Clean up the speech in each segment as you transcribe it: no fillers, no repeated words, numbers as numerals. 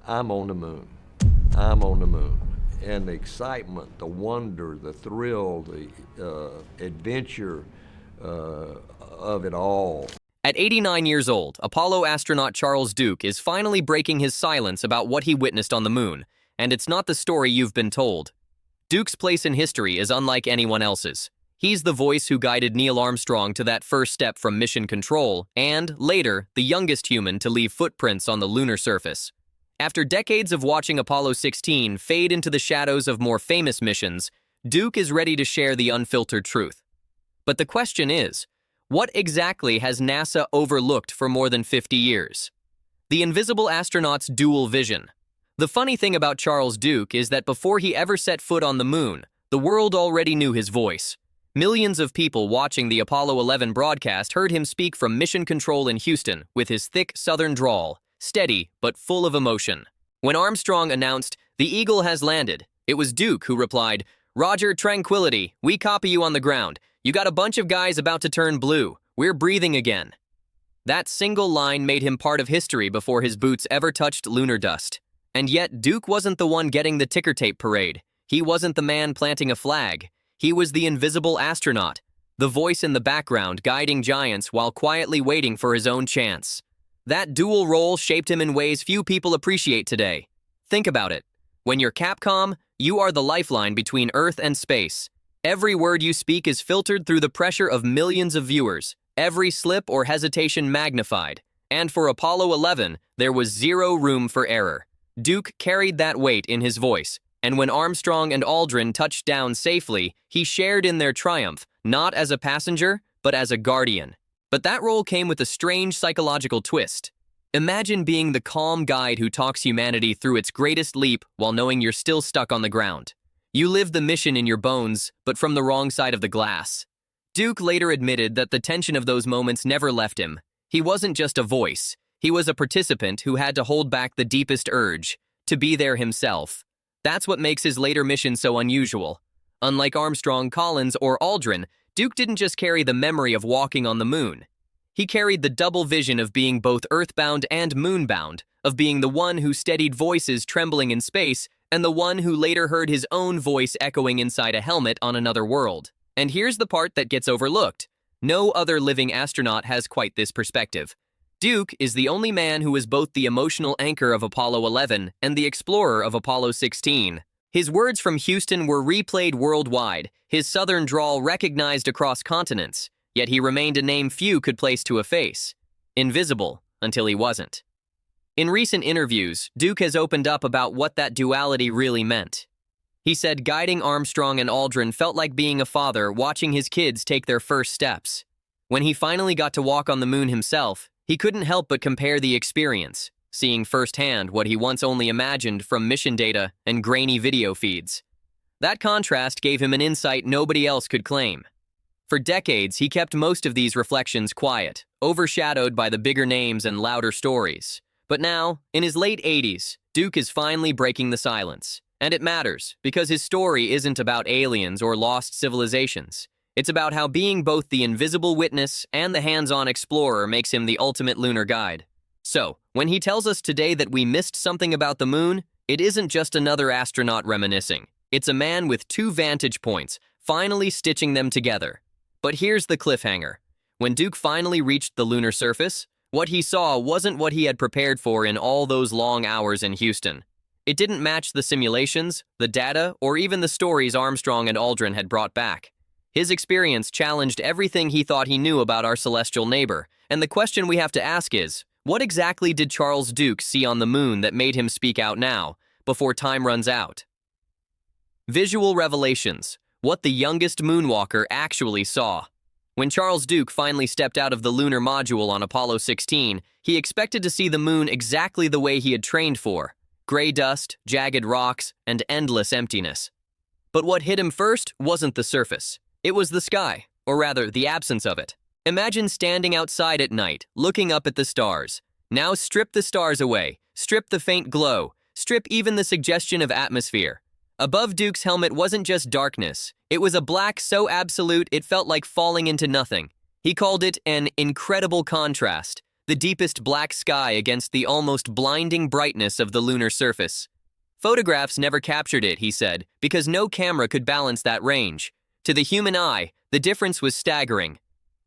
I'm on the moon. I'm on the moon. And the excitement, the wonder, the thrill, the adventure of it all. At 89 years old, Apollo astronaut Charles Duke is finally breaking his silence about what he witnessed on the moon, and it's not the story you've been told. Duke's place in history is unlike anyone else's. He's the voice who guided Neil Armstrong to that first step from mission control, and, later, the youngest human to leave footprints on the lunar surface. After decades of watching Apollo 16 fade into the shadows of more famous missions, Duke is ready to share the unfiltered truth. But the question is, what exactly has NASA overlooked for more than 50 years? The invisible astronaut's dual vision. The funny thing about Charles Duke is that before he ever set foot on the moon, the world already knew his voice. Millions of people watching the Apollo 11 broadcast heard him speak from Mission Control in Houston with his thick southern drawl, steady but full of emotion. When Armstrong announced, "The Eagle has landed," it was Duke who replied, "Roger, tranquility, we copy you on the ground. You got a bunch of guys about to turn blue. We're breathing again." That single line made him part of history before his boots ever touched lunar dust. And yet, Duke wasn't the one getting the ticker tape parade. He wasn't the man planting a flag. He was the invisible astronaut, the voice in the background guiding giants while quietly waiting for his own chance. That dual role shaped him in ways few people appreciate today. Think about it. When you're Capcom, you are the lifeline between Earth and space. Every word you speak is filtered through the pressure of millions of viewers, every slip or hesitation magnified. And for Apollo 11, there was zero room for error. Duke carried that weight in his voice, and when Armstrong and Aldrin touched down safely, he shared in their triumph, not as a passenger, but as a guardian. But that role came with a strange psychological twist. Imagine being the calm guide who talks humanity through its greatest leap while knowing you're still stuck on the ground. You live the mission in your bones, but from the wrong side of the glass. Duke later admitted that the tension of those moments never left him. He wasn't just a voice. He was a participant who had to hold back the deepest urge, to be there himself. That's what makes his later mission so unusual. Unlike Armstrong, Collins, or Aldrin, Duke didn't just carry the memory of walking on the moon. He carried the double vision of being both earthbound and moonbound, of being the one who steadied voices trembling in space, and the one who later heard his own voice echoing inside a helmet on another world. And here's the part that gets overlooked. No other living astronaut has quite this perspective. Duke is the only man who is both the emotional anchor of Apollo 11 and the explorer of Apollo 16. His words from Houston were replayed worldwide, his southern drawl recognized across continents, yet he remained a name few could place to a face. Invisible until he wasn't. In recent interviews, Duke has opened up about what that duality really meant. He said guiding Armstrong and Aldrin felt like being a father watching his kids take their first steps. When he finally got to walk on the moon himself, he couldn't help but compare the experience, seeing firsthand what he once only imagined from mission data and grainy video feeds. That contrast gave him an insight nobody else could claim. For decades, he kept most of these reflections quiet, overshadowed by the bigger names and louder stories. But now, in his late 80s, Duke is finally breaking the silence. And it matters, because his story isn't about aliens or lost civilizations. It's about how being both the invisible witness and the hands-on explorer makes him the ultimate lunar guide. So, when he tells us today that we missed something about the moon, it isn't just another astronaut reminiscing. It's a man with two vantage points, finally stitching them together. But here's the cliffhanger. When Duke finally reached the lunar surface, what he saw wasn't what he had prepared for in all those long hours in Houston. It didn't match the simulations, the data, or even the stories Armstrong and Aldrin had brought back. His experience challenged everything he thought he knew about our celestial neighbor, and the question we have to ask is, what exactly did Charles Duke see on the moon that made him speak out now, before time runs out? Visual revelations, what the youngest moonwalker actually saw. When Charles Duke finally stepped out of the lunar module on Apollo 16, he expected to see the moon exactly the way he had trained for: gray dust, jagged rocks, and endless emptiness. But what hit him first wasn't the surface. It was the sky, or rather, the absence of it. Imagine standing outside at night, looking up at the stars. Now strip the stars away, strip the faint glow, strip even the suggestion of atmosphere. Above Duke's helmet wasn't just darkness. It was a black so absolute it felt like falling into nothing. He called it an incredible contrast. the deepest black sky against the almost blinding brightness of the lunar surface. Photographs never captured it, he said, because no camera could balance that range. To the human eye, the difference was staggering.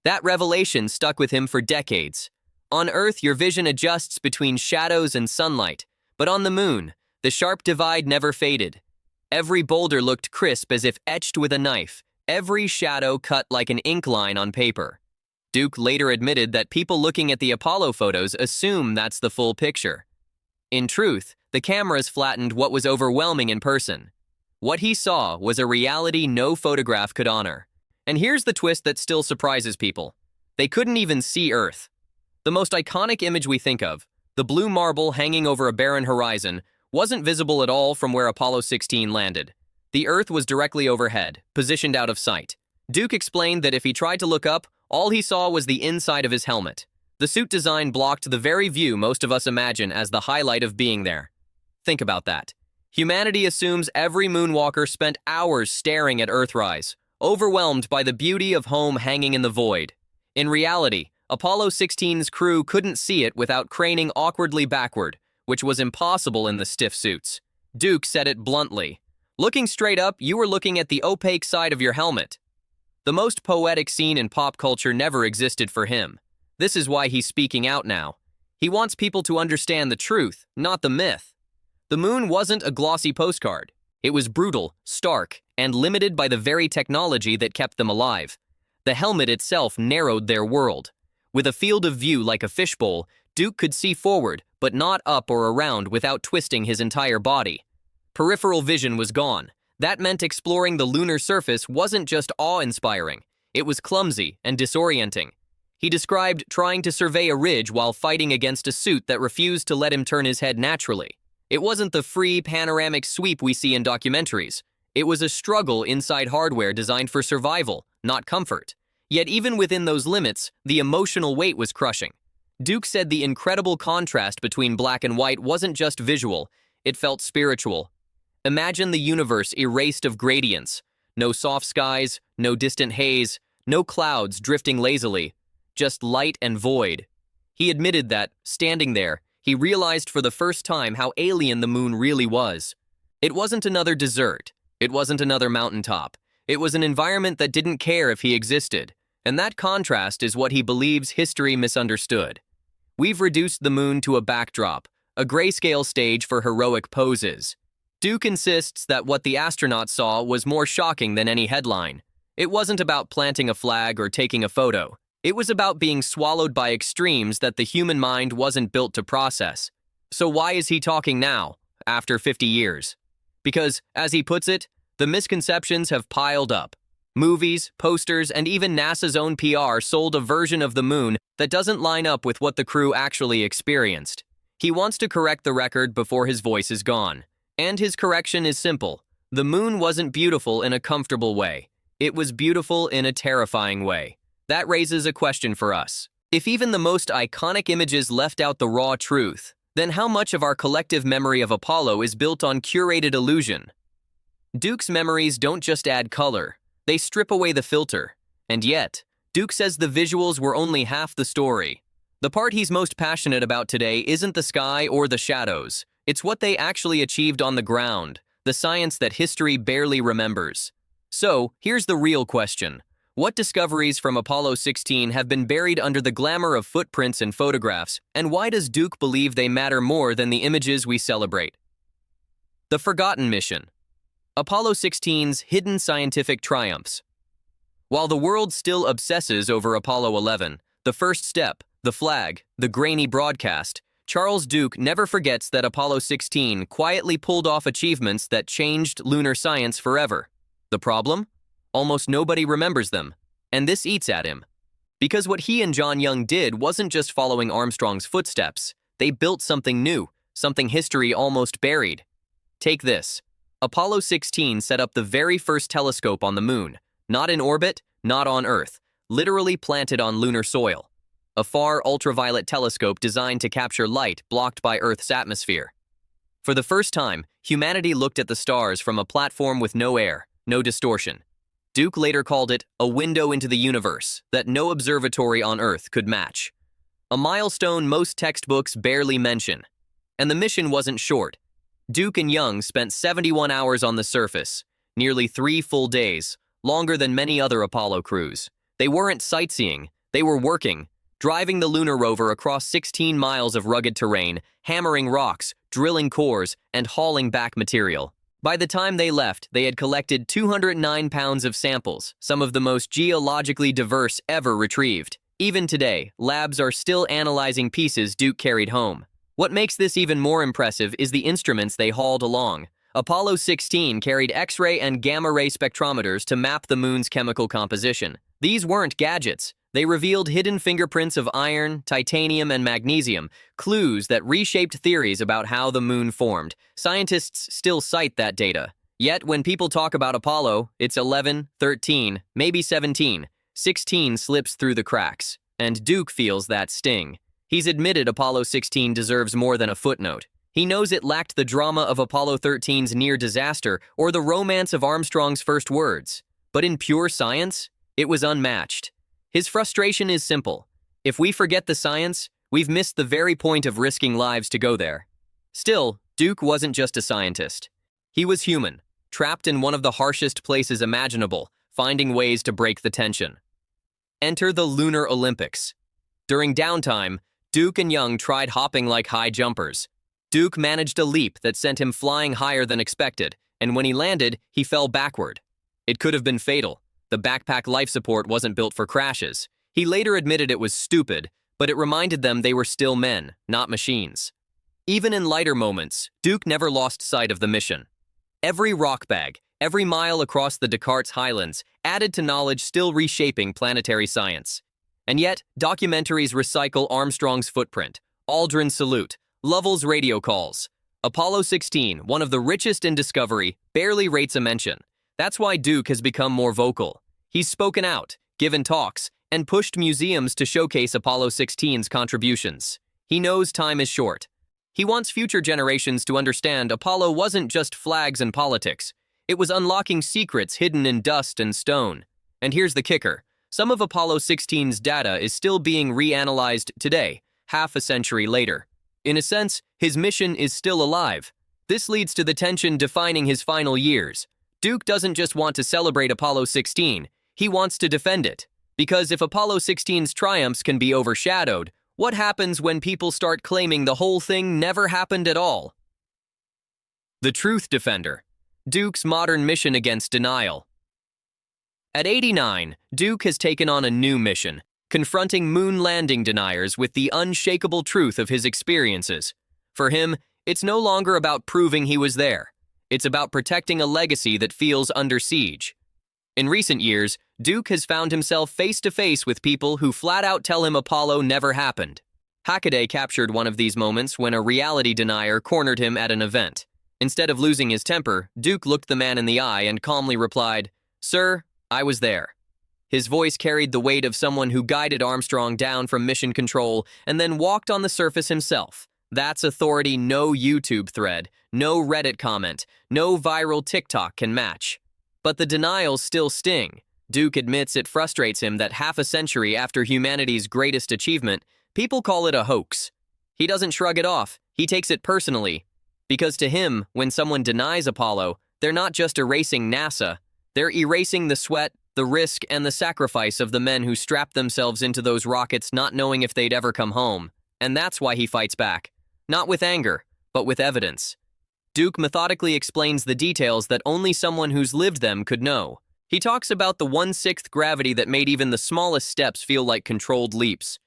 That revelation stuck with him for decades. On Earth, your vision adjusts between shadows and sunlight, but on the moon, the sharp divide never faded. Every boulder looked crisp as if etched with a knife, every shadow cut like an ink line on paper. Duke later admitted that people looking at the Apollo photos assume that's the full picture. In truth, the cameras flattened what was overwhelming in person. What he saw was a reality no photograph could honor. And here's the twist that still surprises people. They couldn't even see Earth. The most iconic image we think of, the blue marble hanging over a barren horizon, wasn't visible at all from where Apollo 16 landed. The Earth was directly overhead, positioned out of sight. Duke explained that if he tried to look up, all he saw was the inside of his helmet. The suit design blocked the very view most of us imagine as the highlight of being there. Think about that. Humanity assumes every moonwalker spent hours staring at Earthrise, overwhelmed by the beauty of home hanging in the void. In reality, Apollo 16's crew couldn't see it without craning awkwardly backward, which was impossible in the stiff suits. Duke said it bluntly. Looking straight up, you were looking at the opaque side of your helmet. The most poetic scene in pop culture never existed for him. This is why he's speaking out now. He wants people to understand the truth, not the myth. The moon wasn't a glossy postcard. It was brutal, stark, and limited by the very technology that kept them alive. The helmet itself narrowed their world. With a field of view like a fishbowl, Duke could see forward, but not up or around without twisting his entire body. Peripheral vision was gone. That meant exploring the lunar surface wasn't just awe-inspiring. It was clumsy and disorienting. He described trying to survey a ridge while fighting against a suit that refused to let him turn his head naturally. It wasn't the free, panoramic sweep we see in documentaries. It was a struggle inside hardware designed for survival, not comfort. Yet even within those limits, the emotional weight was crushing. Duke said the incredible contrast between black and white wasn't just visual, it felt spiritual. Imagine the universe erased of gradients. No soft skies, no distant haze, no clouds drifting lazily. Just light and void. He admitted that, standing there, he realized for the first time how alien the moon really was. It wasn't another desert. It wasn't another mountaintop. It was an environment that didn't care if he existed. And that contrast is what he believes history misunderstood. We've reduced the moon to a backdrop, a grayscale stage for heroic poses. Duke insists that what the astronauts saw was more shocking than any headline. It wasn't about planting a flag or taking a photo. It was about being swallowed by extremes that the human mind wasn't built to process. So why is he talking now, after 50 years? Because, as he puts it, the misconceptions have piled up. Movies, posters, and even NASA's own PR sold a version of the moon that doesn't line up with what the crew actually experienced. He wants to correct the record before his voice is gone. And his correction is simple. The moon wasn't beautiful in a comfortable way. It was beautiful in a terrifying way. That raises a question for us. If even the most iconic images left out the raw truth, then how much of our collective memory of Apollo is built on curated illusion? Duke's memories don't just add color, they strip away the filter. And yet, Duke says the visuals were only half the story. The part he's most passionate about today isn't the sky or the shadows. It's what they actually achieved on the ground, the science that history barely remembers. So, here's the real question. What discoveries from Apollo 16 have been buried under the glamour of footprints and photographs, and why does Duke believe they matter more than the images we celebrate? The Forgotten Mission. Apollo 16's hidden scientific triumphs. While the world still obsesses over Apollo 11, the first step, the flag, the grainy broadcast, Charles Duke never forgets that Apollo 16 quietly pulled off achievements that changed lunar science forever. The problem? Almost nobody remembers them, and this eats at him. Because what he and John Young did wasn't just following Armstrong's footsteps, they built something new, something history almost buried. Take this. Apollo 16 set up the very first telescope on the moon, not in orbit, not on Earth, literally planted on lunar soil. A far ultraviolet telescope designed to capture light blocked by Earth's atmosphere. For the first time, humanity looked at the stars from a platform with no air, no distortion. Duke later called it a window into the universe that no observatory on Earth could match. a milestone most textbooks barely mention. And the mission wasn't short. Duke and Young spent 71 hours on the surface, nearly 3 full days, longer than many other Apollo crews. They weren't sightseeing, they were working, driving the lunar rover across 16 miles of rugged terrain, hammering rocks, drilling cores, and hauling back material. By the time they left, they had collected 209 pounds of samples, some of the most geologically diverse ever retrieved. Even today, labs are still analyzing pieces Duke carried home. What makes this even more impressive is the instruments they hauled along. Apollo 16 carried X-ray and gamma-ray spectrometers to map the moon's chemical composition. These weren't gadgets. They revealed hidden fingerprints of iron, titanium, and magnesium, clues that reshaped theories about how the moon formed. Scientists still cite that data. Yet, when people talk about Apollo, it's 11, 13, maybe 17. 16 slips through the cracks, and Duke feels that sting. He's admitted Apollo 16 deserves more than a footnote. He knows it lacked the drama of Apollo 13's near disaster or the romance of Armstrong's first words. But in pure science, it was unmatched. His frustration is simple. If we forget the science, we've missed the very point of risking lives to go there. Still, Duke wasn't just a scientist. He was human, trapped in one of the harshest places imaginable, finding ways to break the tension. Enter the Lunar Olympics. During downtime, Duke and Young tried hopping like high jumpers. Duke managed a leap that sent him flying higher than expected, and when he landed, he fell backward. It could have been fatal. The backpack life support wasn't built for crashes. He later admitted it was stupid, but it reminded them they were still men, not machines. Even in lighter moments, Duke never lost sight of the mission. Every rock bag, every mile across the Descartes Highlands added to knowledge still reshaping planetary science. And yet, documentaries recycle Armstrong's footprint, Aldrin's salute, Lovell's radio calls. Apollo 16, one of the richest in discovery, barely rates a mention. That's why Duke has become more vocal. He's spoken out, given talks, and pushed museums to showcase Apollo 16's contributions. He knows time is short. He wants future generations to understand Apollo wasn't just flags and politics. It was unlocking secrets hidden in dust and stone. And here's the kicker. Some of Apollo 16's data is still being reanalyzed today, half a century later. In a sense, his mission is still alive. This leads to the tension defining his final years. Duke doesn't just want to celebrate Apollo 16, he wants to defend it. Because if Apollo 16's triumphs can be overshadowed, what happens when people start claiming the whole thing never happened at all? The Truth Defender. Duke's modern mission against denial. At 89, Duke has taken on a new mission, confronting moon landing deniers with the unshakable truth of his experiences. For him, it's no longer about proving he was there. It's about protecting a legacy that feels under siege. In recent years, Duke has found himself face-to-face with people who flat-out tell him Apollo never happened. Hackaday captured one of these moments when a reality denier cornered him at an event. Instead of losing his temper, Duke looked the man in the eye and calmly replied, "Sir, I was there." His voice carried the weight of someone who guided Armstrong down from mission control and then walked on the surface himself. That's authority no YouTube thread, no Reddit comment, no viral TikTok can match. But the denials still sting. Duke admits it frustrates him that half a century after humanity's greatest achievement, people call it a hoax. He doesn't shrug it off, he takes it personally. Because to him, when someone denies Apollo, they're not just erasing NASA, they're erasing the sweat, the risk, and the sacrifice of the men who strapped themselves into those rockets not knowing if they'd ever come home. And that's why he fights back. Not with anger, but with evidence. Duke methodically explains the details that only someone who's lived them could know. He talks about the 1/6 gravity that made even the smallest steps feel like controlled leaps.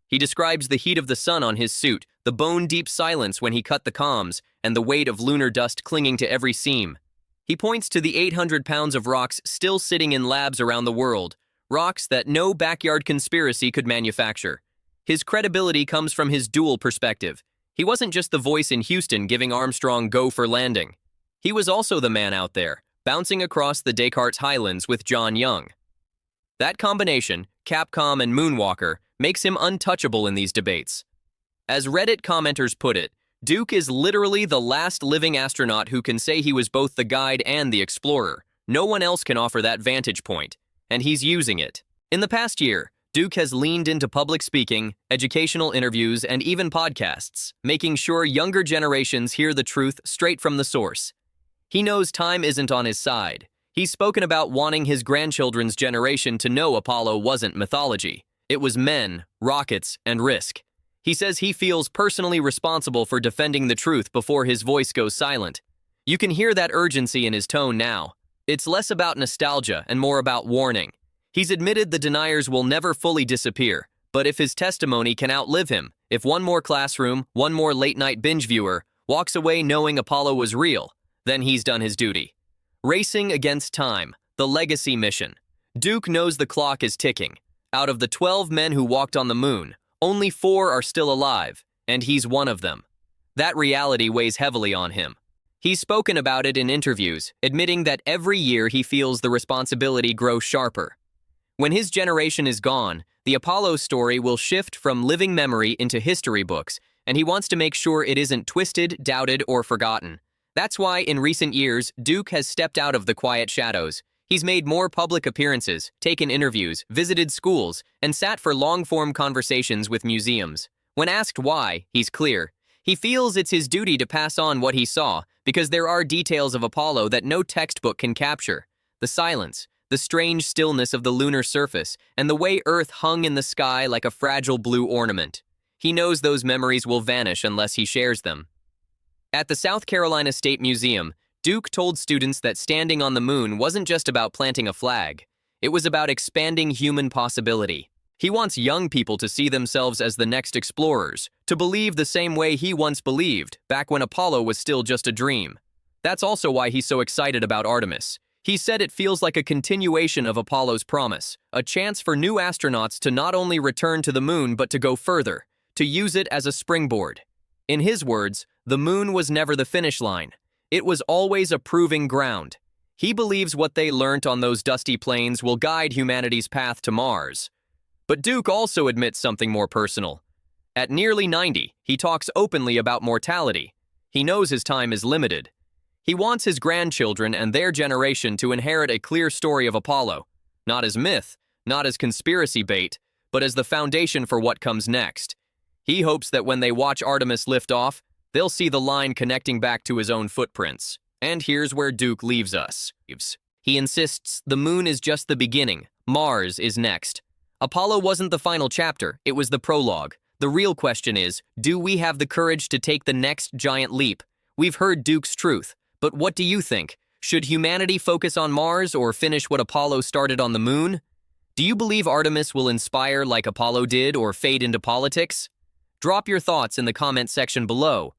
He describes the heat of the sun on his suit, the bone-deep silence when he cut the comms, and the weight of lunar dust clinging to every seam. He points to the 800 pounds of rocks still sitting in labs around the world, rocks that no backyard conspiracy could manufacture. His credibility comes from his dual perspective. He wasn't just the voice in Houston giving Armstrong go for landing. He was also the man out there, bouncing across the Descartes Highlands with John Young. That combination, Capcom and Moonwalker, makes him untouchable in these debates. As Reddit commenters put it, Duke is literally the last living astronaut who can say he was both the guide and the explorer. No one else can offer that vantage point, and he's using it. In the past year, Duke has leaned into public speaking, educational interviews, and even podcasts, making sure younger generations hear the truth straight from the source. He knows time isn't on his side. He's spoken about wanting his grandchildren's generation to know Apollo wasn't mythology. It was men, rockets, and risk. He says he feels personally responsible for defending the truth before his voice goes silent. You can hear that urgency in his tone now. It's less about nostalgia and more about warning. He's admitted the deniers will never fully disappear, but if his testimony can outlive him, if one more classroom, one more late-night binge viewer walks away knowing Apollo was real, then he's done his duty. Racing against time, the legacy mission. Duke knows the clock is ticking. Out of the 12 men who walked on the moon, only 4 are still alive, and he's one of them. That reality weighs heavily on him. He's spoken about it in interviews, admitting that every year he feels the responsibility grow sharper. When his generation is gone, the Apollo story will shift from living memory into history books, and he wants to make sure it isn't twisted, doubted, or forgotten. That's why, in recent years, Duke has stepped out of the quiet shadows. He's made more public appearances, taken interviews, visited schools, and sat for long-form conversations with museums. When asked why, he's clear. He feels it's his duty to pass on what he saw, because there are details of Apollo that no textbook can capture. The silence, the strange stillness of the lunar surface, and the way Earth hung in the sky like a fragile blue ornament. He knows those memories will vanish unless he shares them. At the South Carolina State Museum, Duke told students that standing on the moon wasn't just about planting a flag. It was about expanding human possibility. He wants young people to see themselves as the next explorers, to believe the same way he once believed, back when Apollo was still just a dream. That's also why he's so excited about Artemis. He said it feels like a continuation of Apollo's promise, a chance for new astronauts to not only return to the moon but to go further, to use it as a springboard. In his words, the moon was never the finish line. It was always a proving ground. He believes what they learnt on those dusty plains will guide humanity's path to Mars. But Duke also admits something more personal. At nearly 90, he talks openly about mortality. He knows his time is limited. He wants his grandchildren and their generation to inherit a clear story of Apollo, not as myth, not as conspiracy bait, but as the foundation for what comes next. He hopes that when they watch Artemis lift off, they'll see the line connecting back to his own footprints. And here's where Duke leaves us. He insists the moon is just the beginning, Mars is next. Apollo wasn't the final chapter, it was the prologue. The real question is, do we have the courage to take the next giant leap? We've heard Duke's truth. But what do you think? Should humanity focus on Mars or finish what Apollo started on the moon? Do you believe Artemis will inspire like Apollo did or fade into politics? Drop your thoughts in the comment section below.